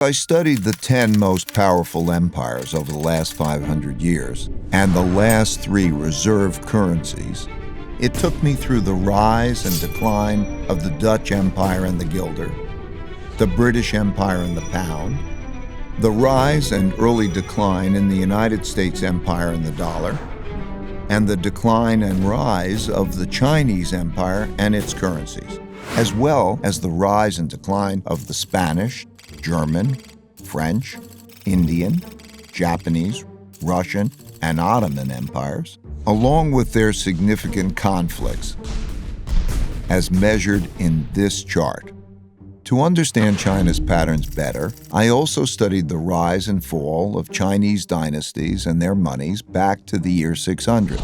I studied the 10 most powerful empires over the last 500 years and the last 3 reserve currencies. It took me through the rise and decline of the Dutch Empire and the guilder, the British Empire and the pound, the rise and early decline in the United States Empire and the dollar, and the decline and rise of the Chinese Empire and its currencies, as well as the rise and decline of the Spanish, German, French, Indian, Japanese, Russian, and Ottoman empires, along with their significant conflicts, as measured in this chart. To understand China's patterns better, I also studied the rise and fall of Chinese dynasties and their monies back to the year 600.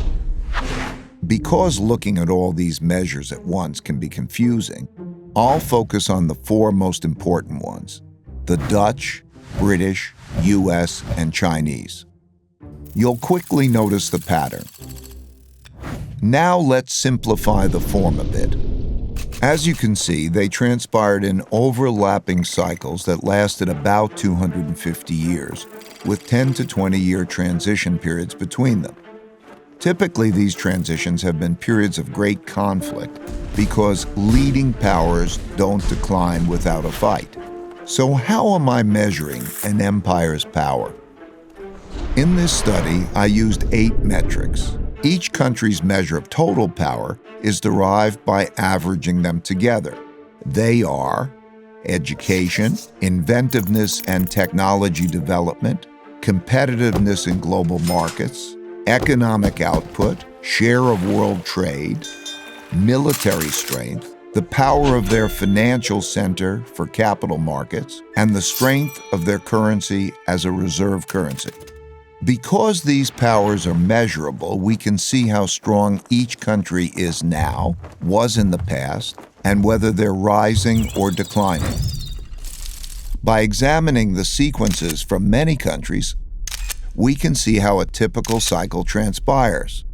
Because looking at all these measures at once can be confusing, I'll focus on the 4 most important ones: the Dutch, British, US, and Chinese. You'll quickly notice the pattern. Now let's simplify the form a bit. As you can see, they transpired in overlapping cycles that lasted about 250 years, with 10 to 20-year transition periods between them. Typically, these transitions have been periods of great conflict because leading powers don't decline without a fight. So how am I measuring an empire's power? In this study, I used 8 metrics. Each country's measure of total power is derived by averaging them together. They are education, inventiveness and technology development, competitiveness in global markets, economic output, share of world trade, military strength, the power of their financial center for capital markets, and the strength of their currency as a reserve currency. Because these powers are measurable, we can see how strong each country is now, was in the past, and whether they're rising or declining. By examining the sequences from many countries, we can see how a typical cycle transpires.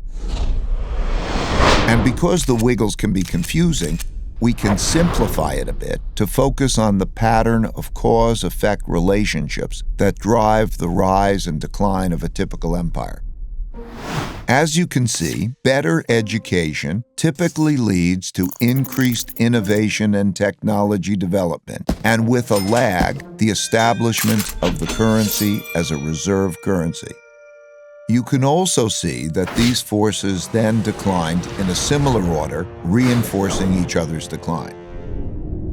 And because the wiggles can be confusing, we can simplify it a bit to focus on the pattern of cause-effect relationships that drive the rise and decline of a typical empire. As you can see, better education typically leads to increased innovation and technology development, and with a lag, the establishment of the currency as a reserve currency. You can also see that these forces then declined in a similar order, reinforcing each other's decline.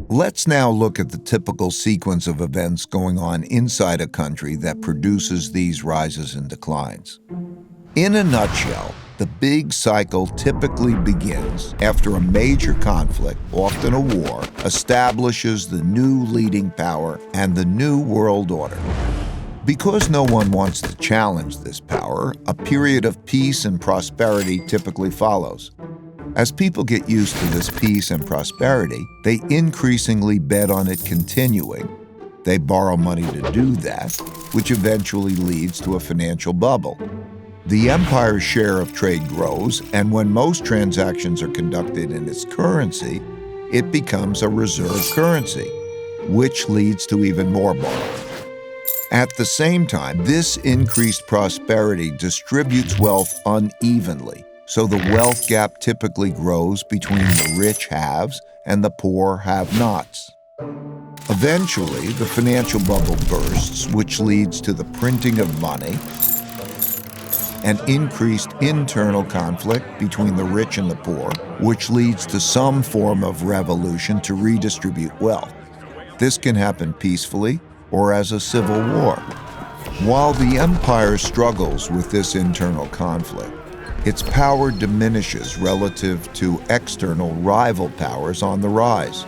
Let's now look at the typical sequence of events going on inside a country that produces these rises and declines. In a nutshell, the big cycle typically begins after a major conflict, often a war, establishes the new leading power and the new world order. Because no one wants to challenge this power, a period of peace and prosperity typically follows. As people get used to this peace and prosperity, they increasingly bet on it continuing. They borrow money to do that, which eventually leads to a financial bubble. The empire's share of trade grows, and when most transactions are conducted in its currency, it becomes a reserve currency, which leads to even more borrowing. At the same time, this increased prosperity distributes wealth unevenly, so the wealth gap typically grows between the rich haves and the poor have-nots. Eventually, the financial bubble bursts, which leads to the printing of money and increased internal conflict between the rich and the poor, which leads to some form of revolution to redistribute wealth. This can happen peacefully or as a civil war. While the empire struggles with this internal conflict, its power diminishes relative to external rival powers on the rise.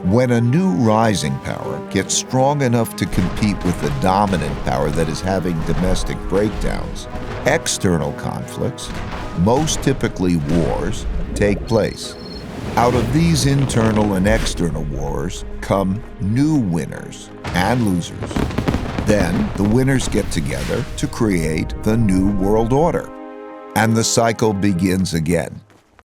When a new rising power gets strong enough to compete with the dominant power that is having domestic breakdowns, external conflicts, most typically wars, take place. Out of these internal and external wars come new winners and losers. Then the winners get together to create the new world order, and the cycle begins again.